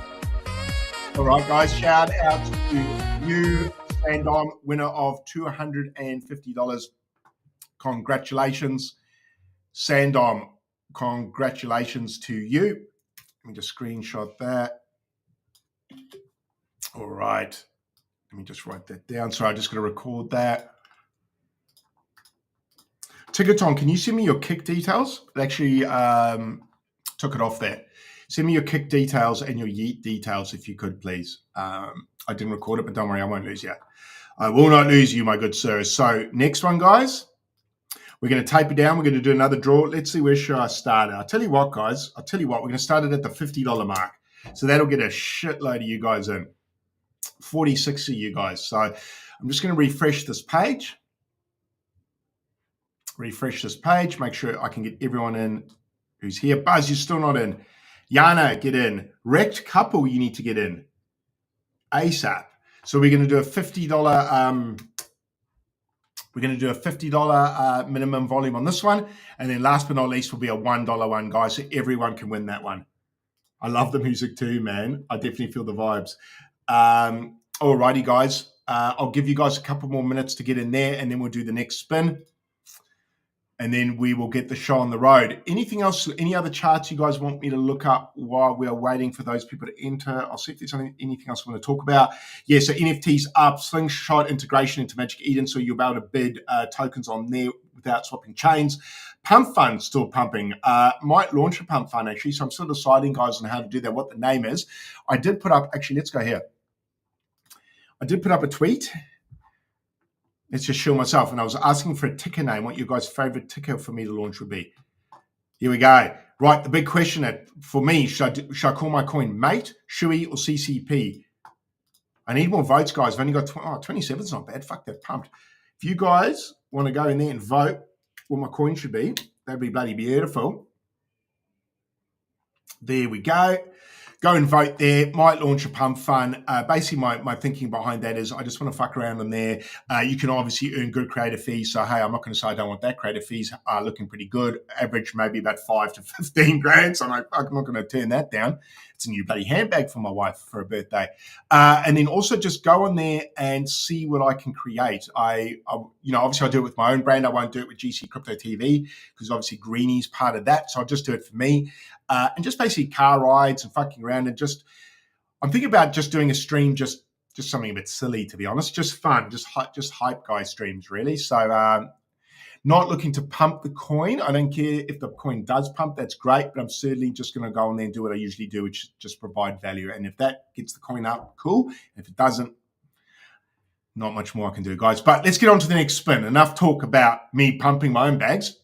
All right, guys, shout out to you, Sandom, winner of $250. Congratulations, Sandom. Congratulations to you. Let me just screenshot that. All right. Let me just write that down. Sorry, I'm just going to record that. Ticketon, can you send me your kick details? It actually took it off there. Send me your kick details and your yeet details if you could, please. I didn't record it, but don't worry, I won't lose you. I will not lose you, my good sir. So next one, guys. We're going to taper down. We're going to do another draw. Let's see where should I start it. I'll tell you what, guys. I'll tell you what. We're going to start it at the $50 mark. So that'll get a shitload of you guys in. 46 of you guys. So I'm just going to refresh this page. Refresh this page. Make sure I can get everyone in who's here. Buzz, you're still not in. Yana, get in. Wrecked couple, you need to get in. ASAP. So we're going to do a $50 minimum volume on this one. And then last but not least will be a $1 one, guys, so everyone can win that one. I love the music too, man. I definitely feel the vibes. Alrighty, guys. I'll give you guys a couple more minutes to get in there, and then we'll do the next spin. And then we will get the show on the road. Anything else, any other charts you guys want me to look up while we are waiting for those people to enter? I'll see if there's anything else I want to talk about. Yeah, so NFTs up, Slingshot integration into Magic Eden, so you'll be able to bid tokens on there without swapping chains. Pump Fund still pumping. Might launch a Pump Fund, actually, so I'm still deciding, guys, on how to do that, what the name is. I did put up, actually, let's go here. I did put up a tweet. Let's just show myself. And I was asking for a ticker name, what your guys' favorite ticker for me to launch would be. Here we go. Right, the big question for me, should I call my coin Mate, Shui, or CCP? I need more votes, guys. I've only got 27 is not bad. Fuck, that pumped. If you guys want to go in there and vote what my coin should be, that'd be bloody beautiful. There we go. Go and vote there. Might launch a pump fund. Basically, my thinking behind that is I just want to fuck around on there. You can obviously earn good creator fees. So, hey, I'm not going to say I don't want that. Creator fees are looking pretty good. Average maybe about 5 to 15 grand. So I'm like, I'm not going to turn that down. It's a new bloody handbag for my wife for her birthday. And then also just go on there and see what I can create. Obviously I do it with my own brand. I won't do it with GC Crypto TV because obviously Greenie's part of that. So I'll just do it for me. And just basically car rides and fucking around and I'm thinking about just doing a stream, just something a bit silly, to be honest, just fun, just hype guy streams really. So not looking to pump the coin. I don't care if the coin does pump, that's great, but I'm certainly just going to go on there and do what I usually do, which is just provide value. And if that gets the coin up, cool. If it doesn't, not much more I can do, guys. But let's get on to the next spin. Enough talk about me pumping my own bags.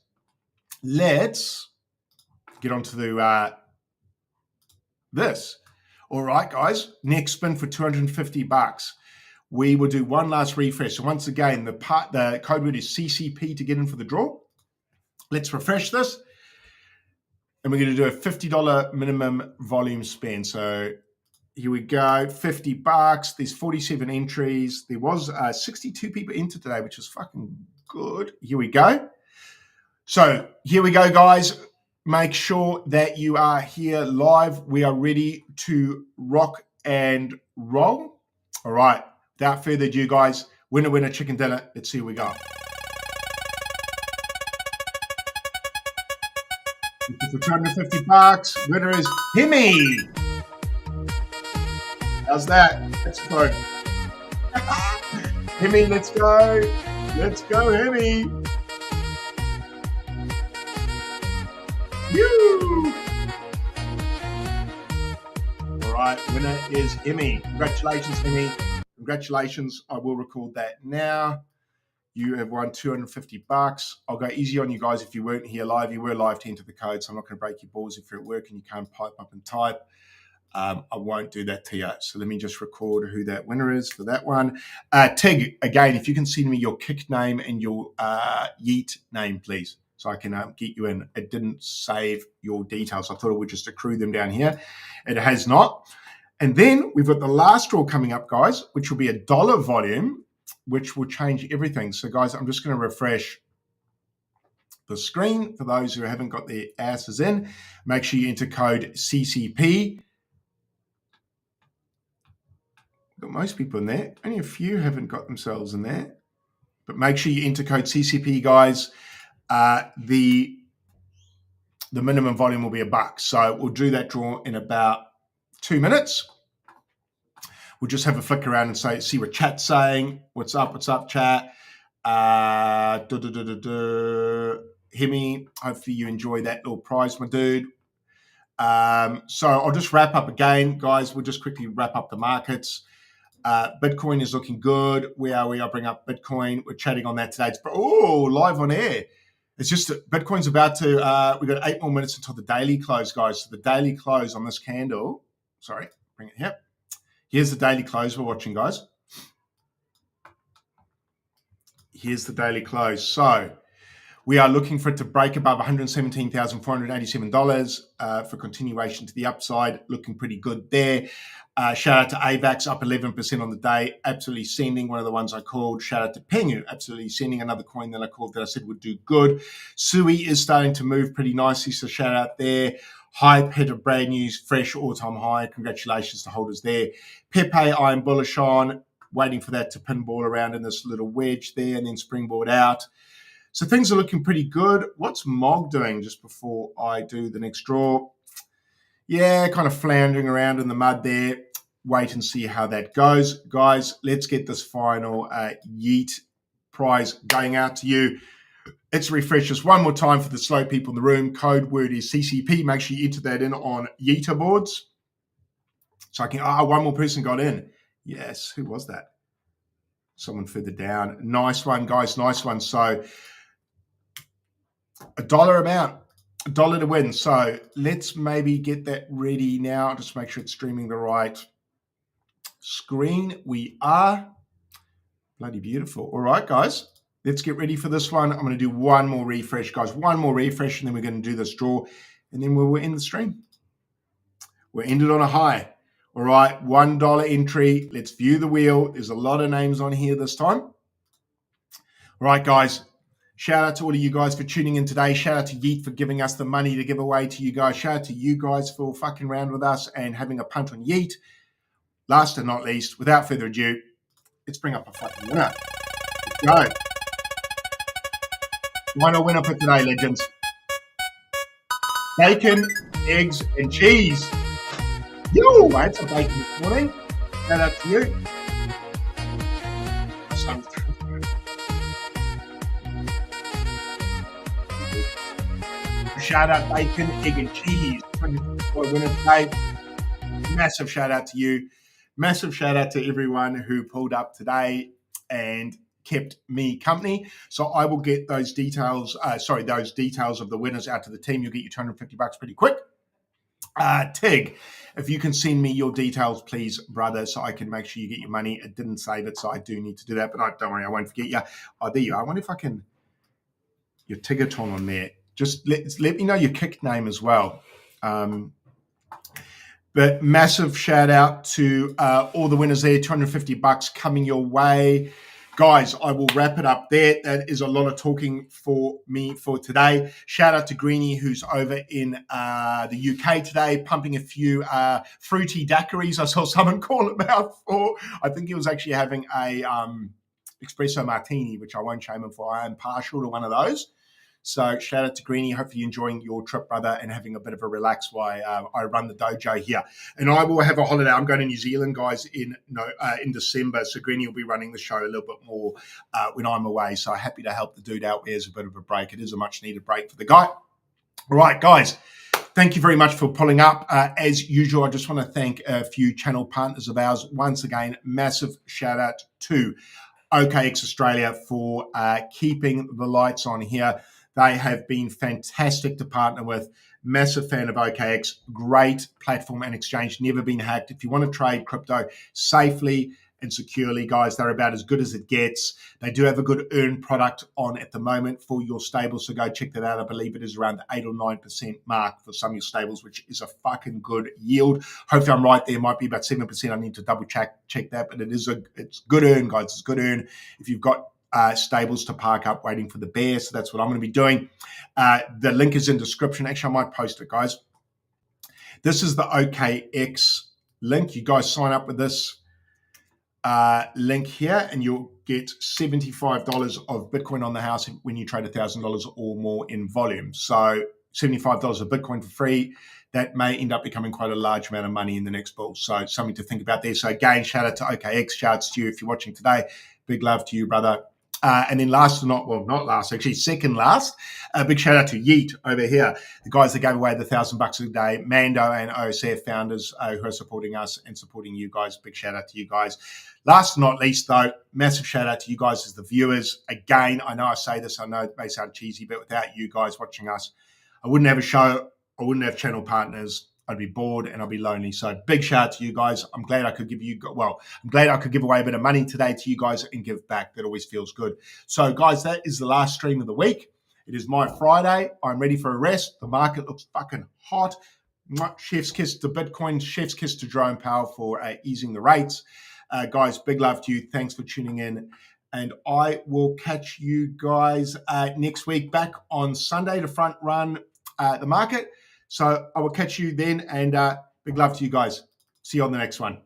Let's get on to this. All right, guys. Next spin for $250. We will do one last refresh. So once again, the code word is CCP to get in for the draw. Let's refresh this. And we're going to do a $50 minimum volume spend. So here we go, $50. There's 47 entries. There was 62 people entered today, which was fucking good. Here we go. So here we go, guys. Make sure that you are here live. We are ready to rock and roll. All right. Without further ado, guys, winner, chicken dinner. Let's see what we got. For $250, winner is Himmy. How's that? Let's go. Himmy, let's go. Let's go, Himmy. Woo! All right, winner is Himmy. Congratulations, Himmy. Congratulations. I will record that now. You have won $250. I'll go easy on you guys if you weren't here live. You were live to enter the code, so I'm not going to break your balls if you're at work and you can't pipe up and type. I won't do that to you. So let me just record who that winner is for that one. Tig, again, if you can send me your kick name and your yeet name, please, so I can get you in. It didn't save your details. I thought it would just accrue them down here. It has not. And then we've got the last draw coming up, guys, which will be $1 volume, which will change everything. So, guys, I'm just going to refresh the screen for those who haven't got their asses in. Make sure you enter code CCP. Got most people in there. Only a few haven't got themselves in there. But make sure you enter code CCP, guys. The minimum volume will be $1. So we'll do that draw in about 2 minutes. We'll just have a flick around and see what chat's saying. What's up, chat? Hemi, hopefully you enjoy that little prize, my dude. So I'll just wrap up again, guys. We'll just quickly wrap up the markets. Bitcoin is looking good. I'll bring up Bitcoin. We're chatting on that today. Live on air. It's just Bitcoin's about to, we've got 8 more minutes until the daily close, guys. So the daily close on this candle, sorry, bring it here. Here's the daily close we're watching, guys. Here's the daily close. So we are looking for it to break above $117,487 for continuation to the upside. Looking pretty good there. Shout out to AVAX, up 11% on the day. Absolutely sending, one of the ones I called. Shout out to Pengu, absolutely sending, another coin that I called that I said would do good. Sui is starting to move pretty nicely, so shout out there. Hype hit a brand new, fresh all-time high. Congratulations to holders there. Pepe, I am bullish on. Waiting for that to pinball around in this little wedge there and then springboard out. So things are looking pretty good. What's Mog doing just before I do the next draw? Yeah, kind of floundering around in the mud there. Wait and see how that goes. Guys, let's get this final Yeet prize going out to you. Let's refresh this one more time for the slow people in the room. Code word is CCP. Make sure you enter that in on Yeeter boards. So I can, one more person got in. Yes, who was that? Someone further down. Nice one, guys, nice one. So $1 amount, $1 to win. So let's maybe get that ready now. Just make sure it's streaming the right screen. We are. Bloody beautiful. All right, guys, let's get ready for this one. I'm going to do one more refresh, guys. One more refresh, and then we're going to do this draw, and then we'll end the stream. We're ended on a high. All right, $1 entry. Let's view the wheel. There's a lot of names on here this time. All right, guys. Shout out to all of you guys for tuning in today. Shout out to Yeet for giving us the money to give away to you guys. Shout out to you guys for fucking around with us and having a punt on Yeet. Last and not least, without further ado, let's bring up a fucking winner. Let's go. Final winner for today, legends. Bacon, eggs, and cheese. Yo, I had some bacon this morning. Shout out to you. Shout out bacon, egg, and cheese. Winner today. Massive shout out to you. Massive shout out to everyone who pulled up today and kept me company. So I will get those details. Those details of the winners out to the team. You'll get your $250 pretty quick. Tig, if you can send me your details, please, brother, so I can make sure you get your money. It didn't save it, so I do need to do that. But don't worry, I won't forget you. Oh, there you are. I wonder if I can. Your Tigaton on there. Just let me know your kick name as well. But massive shout out to all the winners there. $250 coming your way. Guys, I will wrap it up there. That is a lot of talking for me for today. Shout out to Greenie, who's over in the UK today, pumping a few fruity daiquiris. I saw someone call him out for. I think he was actually having a espresso martini, which I won't shame him for. I am partial to one of those. So shout out to Greenie. Hopefully you're enjoying your trip, brother, and having a bit of a relax while I run the dojo here. And I will have a holiday. I'm going to New Zealand, guys, in December. So Greenie will be running the show a little bit more when I'm away. So happy to help the dude out there as a bit of a break. It is a much needed break for the guy. All right, guys. Thank you very much for pulling up. As usual, I just want to thank a few channel partners of ours. Once again, massive shout out to OKX Australia for keeping the lights on here. They have been fantastic to partner with. Massive fan of OKX. Great platform and exchange. Never been hacked. If you want to trade crypto safely and securely, guys, they're about as good as it gets. They do have a good earn product on at the moment for your stables, so go check that out. I believe it is around the 8 or 9% mark for some of your stables, which is a fucking good yield. Hopefully I'm right there. It might be about 7%. I need to double check that, but it's good earn, guys. It's good earn if you've got stables to park up waiting for the bear. So that's what I'm going to be doing. The link is in description. Actually, I might post it, guys. This is the OKX link. You guys sign up with this. link here, and you'll get $75 of Bitcoin on the house when you trade $1,000 or more in volume. So $75 of Bitcoin for free. That may end up becoming quite a large amount of money in the next bull. So something to think about there. So again, shout out to OKX, shouts to you if you're watching today. Big love to you, brother. And then last or not, well, not last, actually second last, a big shout out to Yeet over here, the guys that gave away the $1,000 a day, Mando and OSF founders who are supporting us and supporting you guys. Big shout out to you guys. Last but not least, though, massive shout out to you guys as the viewers. Again, I know I say this, I know it may sound cheesy, but without you guys watching us, I wouldn't have a show, I wouldn't have channel partners. I'd be bored and I'd be lonely. So big shout out to you guys. I'm glad I could give away a bit of money today to you guys and give back. That always feels good. So guys, that is the last stream of the week. It is my Friday. I'm ready for a rest. The market looks fucking hot. Chef's kiss to Bitcoin. Chef's kiss to Jerome Powell for easing the rates. Guys, big love to you. Thanks for tuning in. And I will catch you guys next week back on Sunday to front run the market. So I will catch you then, and big love to you guys. See you on the next one.